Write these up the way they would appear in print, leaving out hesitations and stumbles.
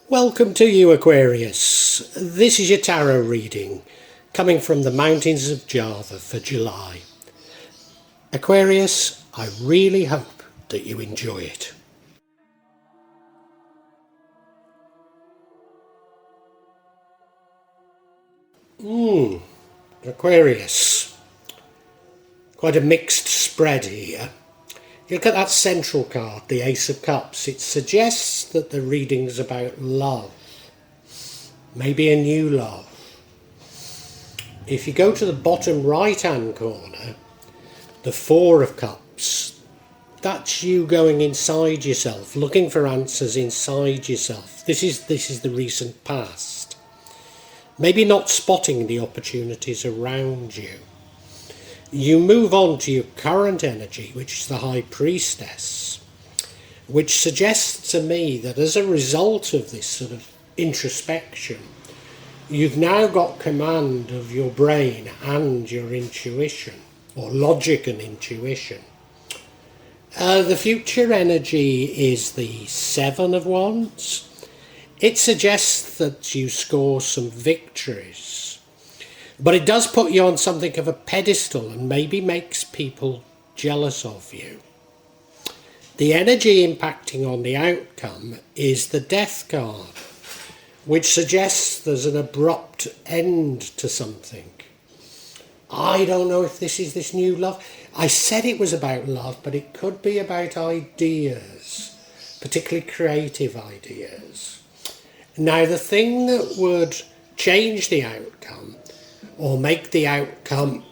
Welcome to you, Aquarius. This is your tarot reading coming from the mountains of Java for July. Aquarius, I really hope that you enjoy it. Aquarius, quite a mixed spread here. You look at that central card, the Ace of Cups. It suggests that the reading's about love, maybe a new love. If you go to the bottom right hand corner, the Four of Cups, that's you going inside yourself, looking for answers inside yourself. This is the recent past. Maybe not spotting the opportunities around you. You move on to your current energy, which is the High Priestess, which suggests to me that as a result of this sort of introspection, you've now got command of your brain and your intuition, or logic and intuition. The future energy is the Seven of Wands. It suggests that you score some victories. But it does put you on something of a pedestal and maybe makes people jealous of you. The energy impacting on the outcome is the Death card, which suggests there's an abrupt end to something. I don't know if this is this new love. I said it was about love, but it could be about ideas, particularly creative ideas. Now, the thing that would change the outcome or make the outcome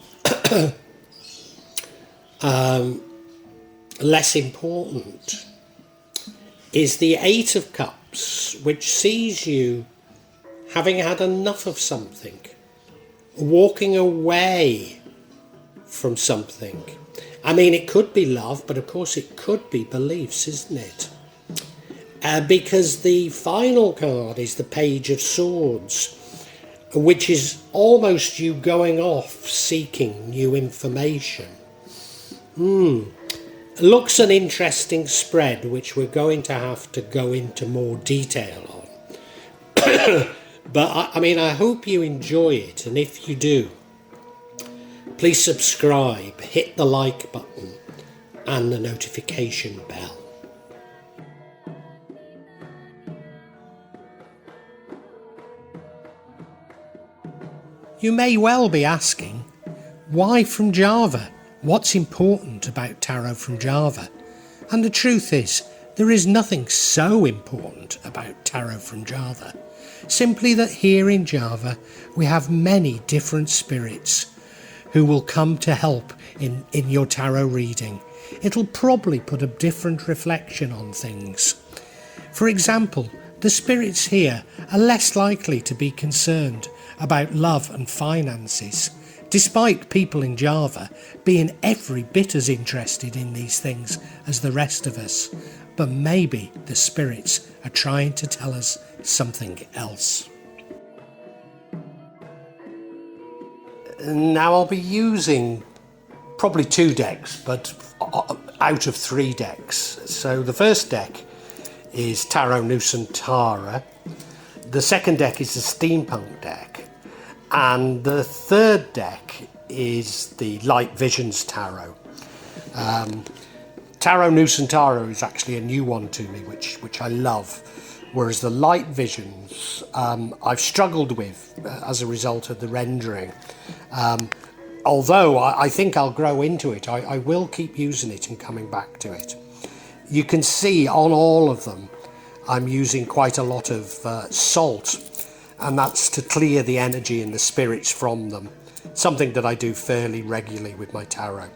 less important is the Eight of Cups, which sees you having had enough of something, walking away from something. I mean, it could be love, but of course it could be beliefs, isn't it? Because the final card is the Page of Swords, which is almost you going off seeking new information. Looks an interesting spread, which we're going to have to go into more detail on. But I hope you enjoy it, and if you do, please subscribe, hit the like button and the notification bell. You may well be asking, why from Java? What's important about tarot from Java? And the truth is, there is nothing so important about tarot from Java. Simply that here in Java, we have many different spirits who will come to help in your tarot reading. It'll probably put a different reflection on things. For example, the spirits here are less likely to be concerned about love and finances, despite people in Java being every bit as interested in these things as the rest of us. But maybe the spirits are trying to tell us something else. Now I'll be using probably 2 decks, but out of 3 decks. So the first deck is Tarot Nusantara. The second deck is the Steampunk deck. And the third deck is the Light Visions Tarot. Tarot Nusantara is actually a new one to me, which I love. Whereas the Light Visions, I've struggled with as a result of the rendering. Although I think I'll grow into it, I will keep using it and coming back to it. You can see on all of them, I'm using quite a lot of salt. And that's to clear the energy and the spirits from them. Something that I do fairly regularly with my tarot.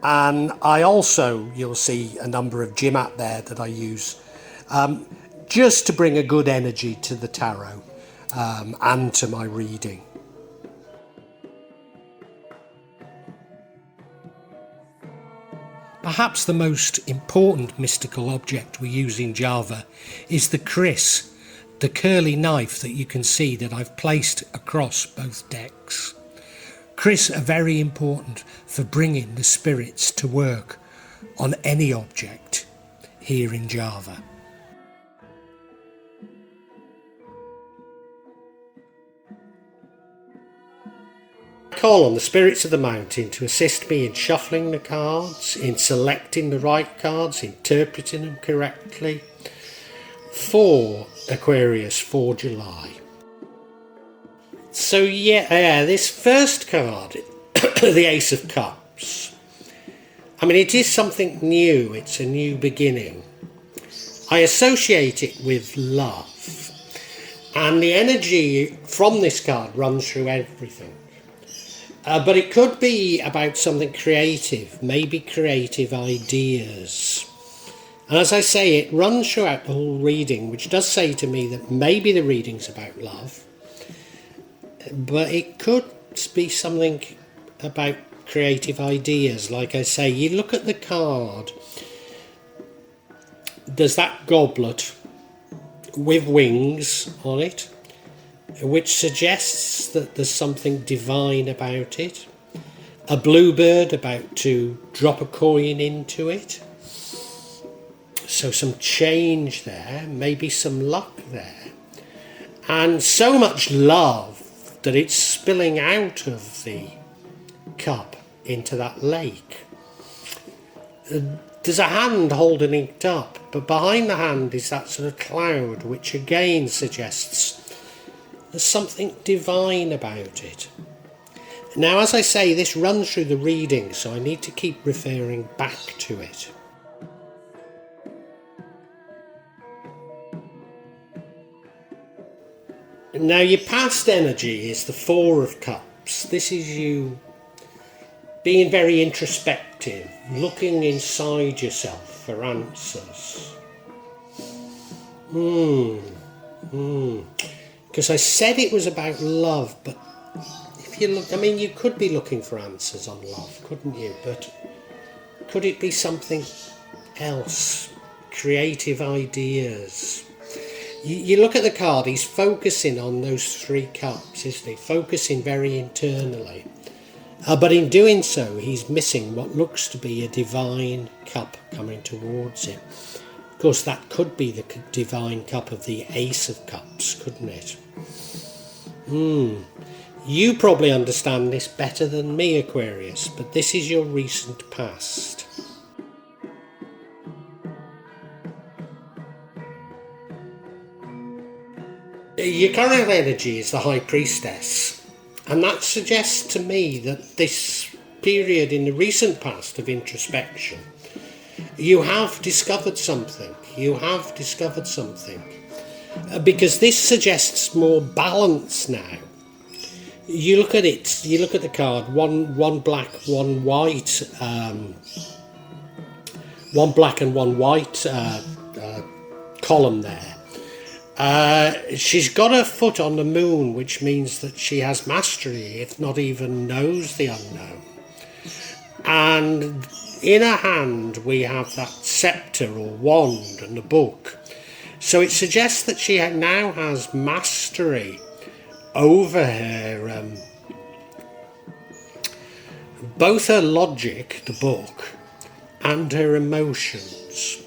And I also, you'll see a number of Jimat there that I use just to bring a good energy to the tarot and to my reading. Perhaps the most important mystical object we use in Java is the kris, the curly knife that you can see that I've placed across both decks. Kris are very important for bringing the spirits to work on any object here in Java. call on the spirits of the mountain to assist me in shuffling the cards, in selecting the right cards, interpreting them correctly for Aquarius for July. So this first card, the Ace of Cups, I mean, it is something new. It's a new beginning. I associate it with love. And the energy from this card runs through everything. But it could be about something creative, maybe creative ideas. And as I say, it runs throughout the whole reading, which does say to me that maybe the reading's about love, but it could be something about creative ideas. Like I say, you look at the card, there's that goblet with wings on it, which suggests that there's something divine about it. A bluebird about to drop a coin into it. So some change there, maybe some luck there. And so much love that it's spilling out of the cup into that lake. There's a hand holding it up, but behind the hand is that sort of cloud, which again suggests there's something divine about it. Now, as I say, this runs through the reading, so I need to keep referring back to it. Now, your past energy is the Four of Cups. This is you being very introspective, looking inside yourself for answers. Because I said it was about love, but if you look, I mean, you could be looking for answers on love, couldn't you? But could it be something else? Creative ideas. You look at the card, he's focusing on those three cups, isn't he? Focusing very internally. But in doing so, he's missing what looks to be a divine cup coming towards him. Of course, that could be the divine cup of the Ace of Cups, couldn't it? You probably understand this better than me, Aquarius, but this is your recent past. Your current energy is the High Priestess, and that suggests to me that this period in the recent past of introspection, you have discovered something. Because this suggests more balance now. You look at it, you look at the card, one black, one white, one black and one white column there. She's got her foot on the moon, which means that she has mastery, if not even knows the unknown. And in her hand we have that scepter or wand and the book. So it suggests that she now has mastery over her, both her logic, the book, and her emotions.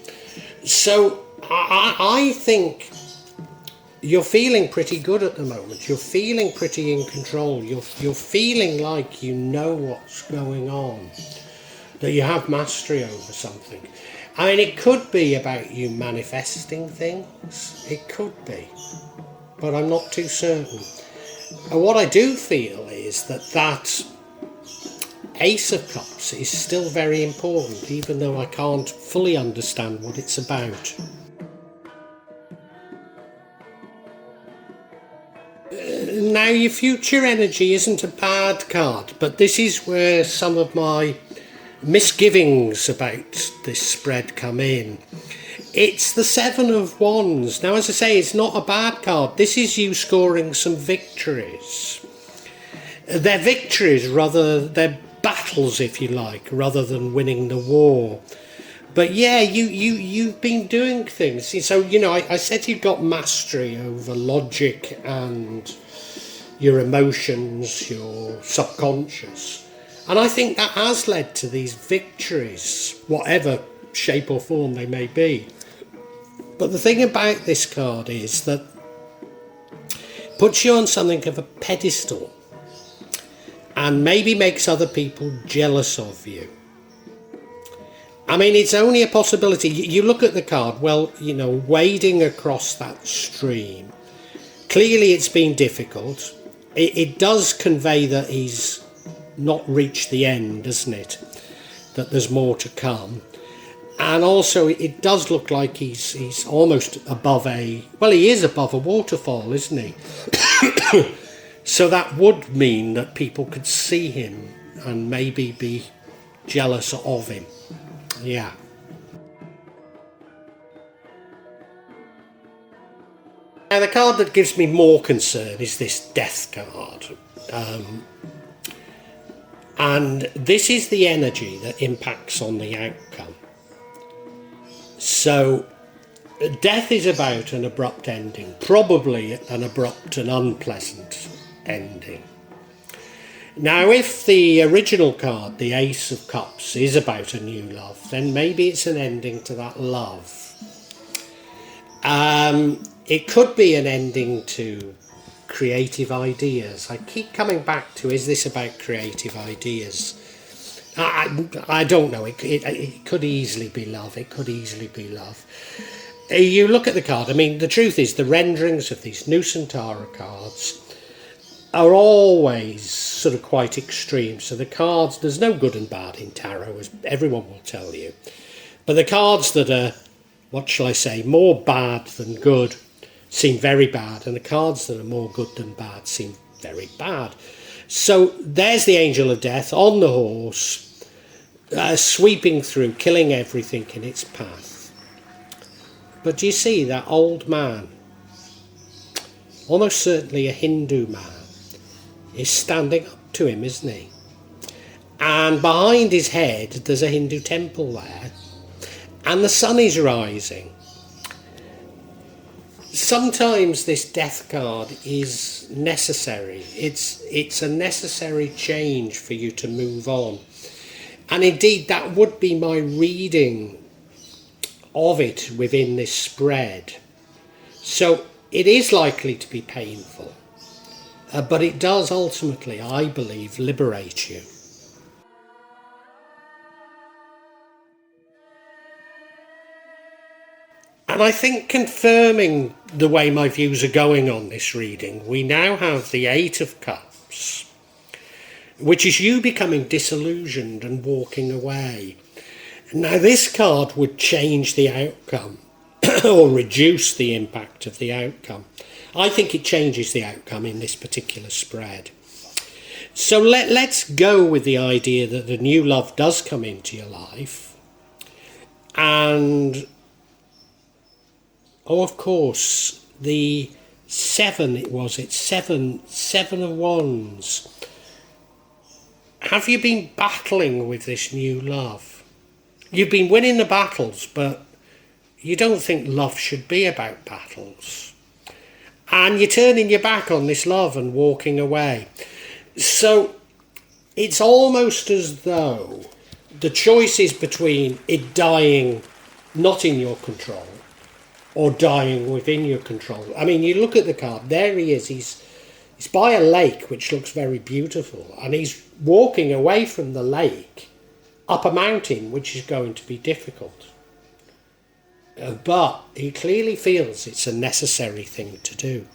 So I think you're feeling pretty good at the moment. You're feeling pretty in control. You're feeling like you know what's going on, that you have mastery over something. I mean, it could be about you manifesting things. It could be, but I'm not too certain. And what I do feel is that Ace of Cups is still very important, even though I can't fully understand what it's about. Now, your future energy isn't a bad card, but this is where some of my misgivings about this spread come in. It's the Seven of Wands. Now, as I say, it's not a bad card. This is you scoring some victories. They're victories, they're battles, if you like, rather than winning the war. But yeah, you've been doing things. So, I said you've got mastery over logic and your emotions, your subconscious. And I think that has led to these victories, whatever shape or form they may be. But the thing about this card is that it puts you on something of a pedestal. and maybe makes other people jealous of you. I mean, it's only a possibility. You look at the card, well, you know, wading across that stream. Clearly it's been difficult. It does convey that he's not reached the end, doesn't it? That there's more to come. And also it does look like he's almost above he is above a waterfall, isn't he? So that would mean that people could see him and maybe be jealous of him. Yeah. Now the card that gives me more concern is this Death card. And this is the energy that impacts on the outcome. So death is about an abrupt ending, probably an abrupt and unpleasant ending. Now, if the original card, the Ace of Cups, is about a new love, then maybe it's an ending to that love. It could be an ending to creative ideas. I keep coming back to, is this about creative ideas? I don't know. It could easily be love. It could easily be love. You look at the card. I mean, the truth is the renderings of these Nusantara cards are always sort of quite extreme. So the cards, there's no good and bad in tarot, as everyone will tell you. But the cards that are, what shall I say, more bad than good seem very bad. And the cards that are more good than bad seem very bad. So there's the Angel of Death on the horse, sweeping through, killing everything in its path. But do you see that old man, almost certainly a Hindu man, is standing up to him, isn't he? And behind his head there's a Hindu temple there, and the sun is rising. Sometimes this Death card is necessary. It's a necessary change for you to move on. And indeed that would be my reading of it within this spread. So it is likely to be painful. But it does ultimately, I believe, liberate you. And I think confirming the way my views are going on this reading, we now have the Eight of Cups, which is you becoming disillusioned and walking away. Now this card would change the outcome or reduce the impact of the outcome. I think it changes the outcome in this particular spread. So let's go with the idea that the new love does come into your life. And, oh, of course, the seven of Wands. Have you been battling with this new love? You've been winning the battles, but you don't think love should be about battles. And you're turning your back on this love and walking away. So it's almost as though the choice is between it dying not in your control or dying within your control. I mean, you look at the card, there he is. He's by a lake, which looks very beautiful. And he's walking away from the lake up a mountain, which is going to be difficult. But he clearly feels it's a necessary thing to do.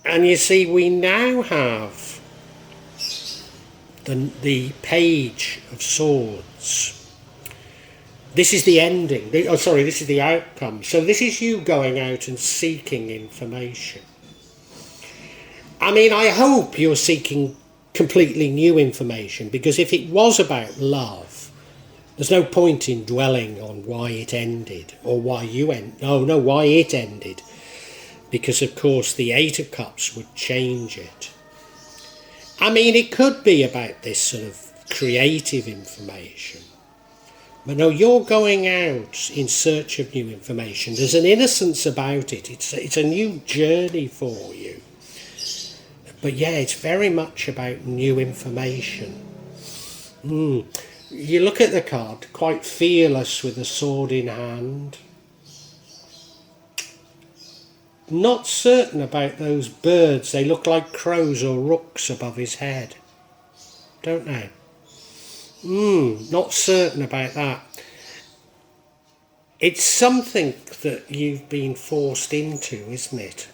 And you see, we now have the Page of Swords. This is the ending. This is the outcome. So this is you going out and seeking information. I mean, I hope you're seeking completely new information, because if it was about love, there's no point in dwelling on why it ended or why you why it ended. Because, of course, the Eight of Cups would change it. I mean, it could be about this sort of creative information. But no, you're going out in search of new information. There's an innocence about it. It's a new journey for you. But yeah, it's very much about new information. You look at the card, quite fearless with a sword in hand. not certain about those birds. They look like crows or rooks above his head, don't they? Not certain about that. It's something that you've been forced into, isn't it?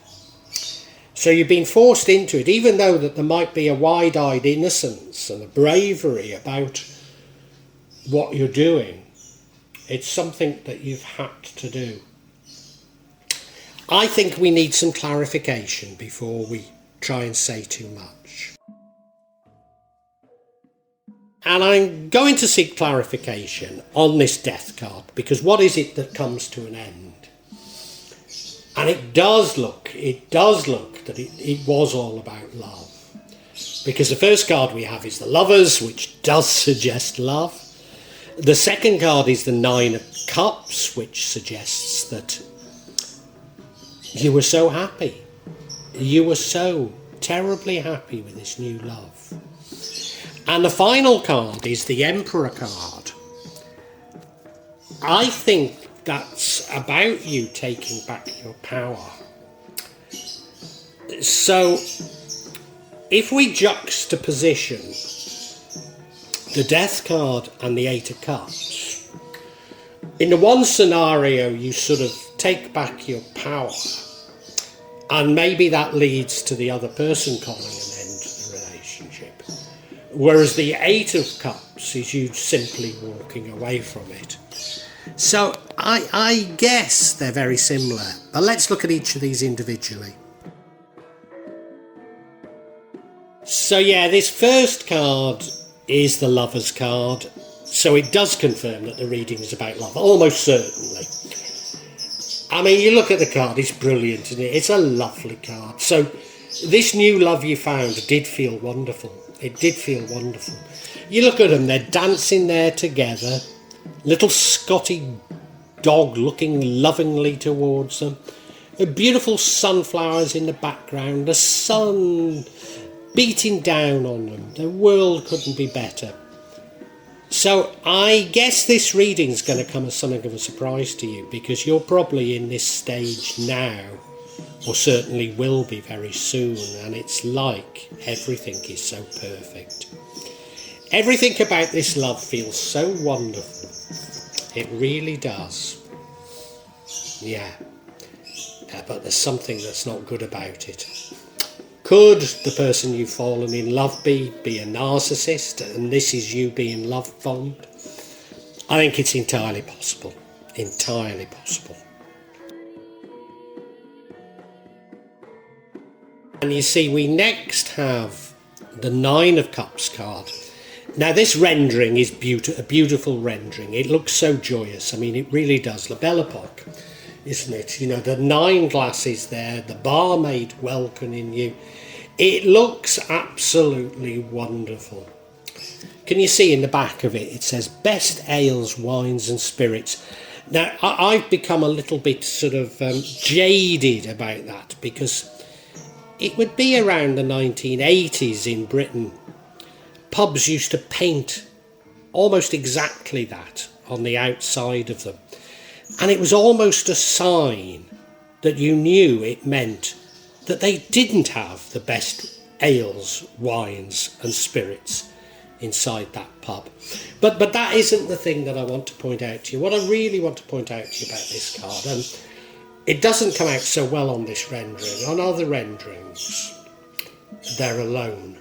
So you've been forced into it, even though that there might be a wide-eyed innocence and a bravery about what you're doing. It's something that you've had to do. I think we need some clarification before we try and say too much. And I'm going to seek clarification on this death card, because what is it that comes to an end? And it does look that it was all about love. Because the first card we have is the Lovers, which does suggest love. The second card is the Nine of Cups, which suggests that you were so happy. You were so terribly happy with this new love. And the final card is the Emperor card. I think that's about you taking back your power. So, if we juxtaposition the Death card and the Eight of Cups, in the one scenario you sort of take back your power, and maybe that leads to the other person calling an end to the relationship. Whereas the Eight of Cups is you simply walking away from it. So I guess they're very similar, but let's look at each of these individually. So yeah, this first card is the Lover's card, so it does confirm that the reading is about love, almost certainly. I mean, you look at the card, it's brilliant, isn't it? It's a lovely card. So this new love you found did feel wonderful. It did feel wonderful. You look at them, they're dancing there together. Little Scotty dog looking lovingly towards them. The beautiful sunflowers in the background. The sun beating down on them. The world couldn't be better. So I guess this reading's going to come as something of a surprise to you, because you're probably in this stage now, or certainly will be very soon, and it's like everything is so perfect. Everything about this love feels so wonderful. It really does. Yeah. But there's something that's not good about it. Could the person you've fallen in love be a narcissist, and this is you being love bombed? I think it's entirely possible. Entirely possible. And you see, we next have the Nine of Cups card. Now this rendering is a beautiful rendering. It looks so joyous. I mean, it really does. La Belle Epoque, isn't it? You know, the 9 glasses there, the barmaid welcoming you. It looks absolutely wonderful. Can you see in the back of it, it says best ales, wines and spirits. Now, I've become a little bit sort of jaded about that, because it would be around the 1980s in Britain. Pubs used to paint almost exactly that on the outside of them. And it was almost a sign that you knew it meant that they didn't have the best ales, wines and spirits inside that pub. But that isn't the thing that I want to point out to you. What I really want to point out to you about this card, and it doesn't come out so well on this rendering. On other renderings, they're alone.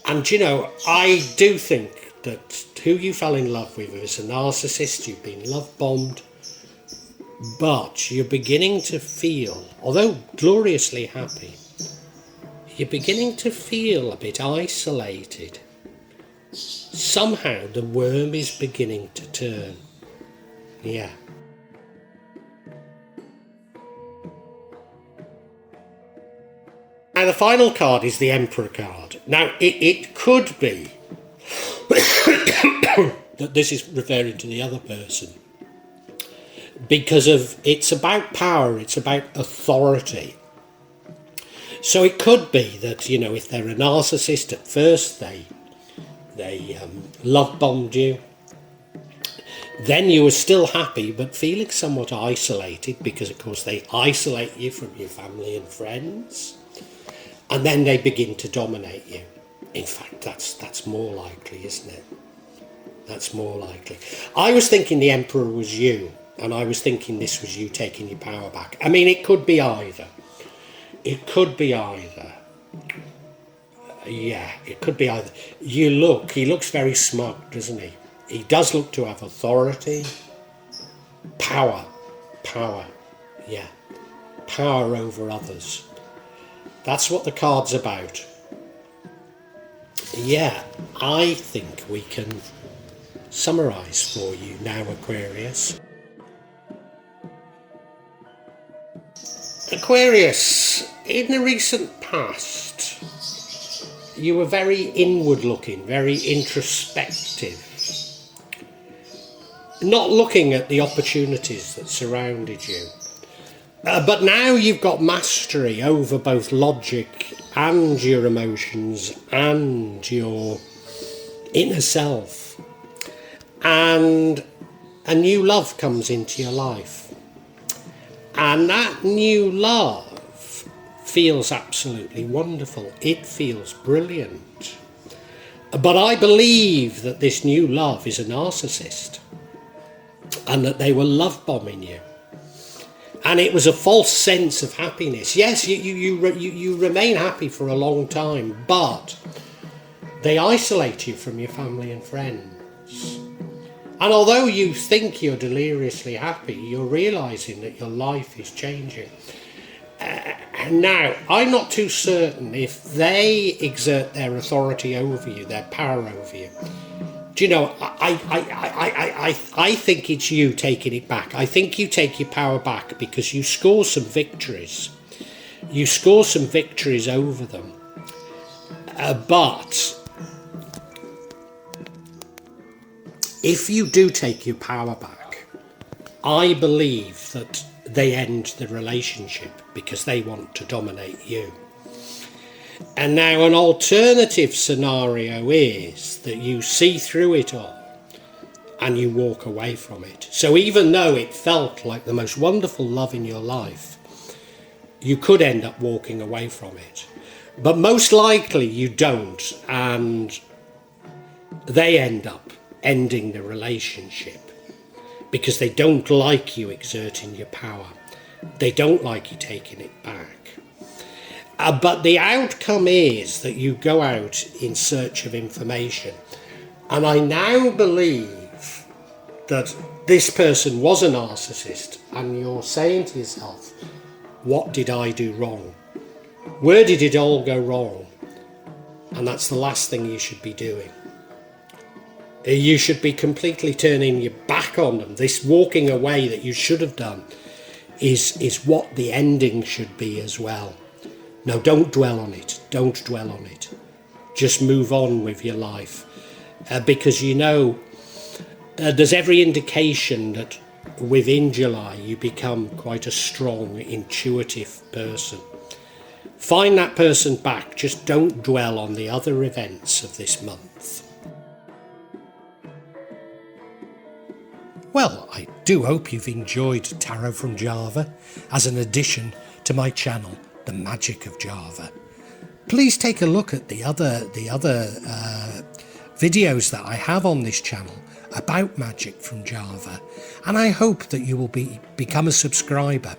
And you know, I do think that who you fell in love with is a narcissist. You've been love bombed, but you're beginning to feel, although gloriously happy, you're beginning to feel a bit isolated. Somehow the worm is beginning to turn. Yeah. Now the final card is the Emperor card. Now it could be that this is referring to the other person, because it's about power, it's about authority. So it could be that, you know, if they're a narcissist at first, they love bombed you. Then you were still happy, but feeling somewhat isolated, because of course they isolate you from your family and friends, and then they begin to dominate you. In fact, that's more likely, isn't it? That's more likely. I was thinking the Emperor was you, and I was thinking this was you taking your power back. I mean, it could be either. It could be either. Yeah, it could be either. He looks very smug, doesn't he? He does look to have authority, power, yeah, power over others. That's what the card's about. Yeah, I think we can summarise for you now, Aquarius. Aquarius, in the recent past, you were very inward looking, very introspective, not looking at the opportunities that surrounded you. But now you've got mastery over both logic and your emotions and your inner self. And a new love comes into your life. And that new love feels absolutely wonderful. It feels brilliant. But I believe that this new love is a narcissist, and that they were love bombing you. And it was a false sense of happiness. Yes, you remain happy for a long time, but they isolate you from your family and friends. And although you think you're deliriously happy, you're realising that your life is changing. Now, I'm not too certain if they exert their authority over you, their power over you. Do you know, I think it's you taking it back. I think you take your power back because you score some victories. You score some victories over them. But if you do take your power back, I believe that they end the relationship because they want to dominate you. And now an alternative scenario is that you see through it all and you walk away from it. So even though it felt like the most wonderful love in your life, you could end up walking away from it. But most likely you don't, and they end up ending the relationship because they don't like you exerting your power. They don't like you taking it back. But the outcome is that you go out in search of information. And I now believe that this person was a narcissist, and you're saying to yourself, what did I do wrong? Where did it all go wrong? And that's the last thing you should be doing. You should be completely turning your back on them. This walking away that you should have done is what the ending should be as well. No, don't dwell on it. Don't dwell on it. Just move on with your life. Because you know, there's every indication that within July you become quite a strong, intuitive person. Find that person back. Just don't dwell on the other events of this month. Well, I do hope you've enjoyed Tarot from Java as an addition to my channel, The Magic of Java. Please take a look at the other videos that I have on this channel about magic from Java, and I hope that you will become a subscriber.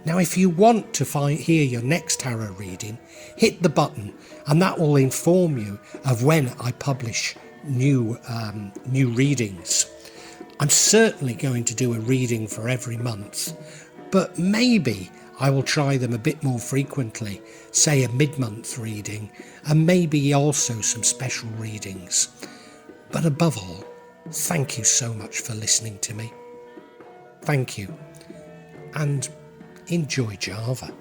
Now, if you want to hear your next tarot reading, hit the button, and that will inform you of when I publish new readings. I'm certainly going to do a reading for every month, but maybe I will try them a bit more frequently, say a mid-month reading, and maybe also some special readings. But above all, thank you so much for listening to me. Thank you, and enjoy Java.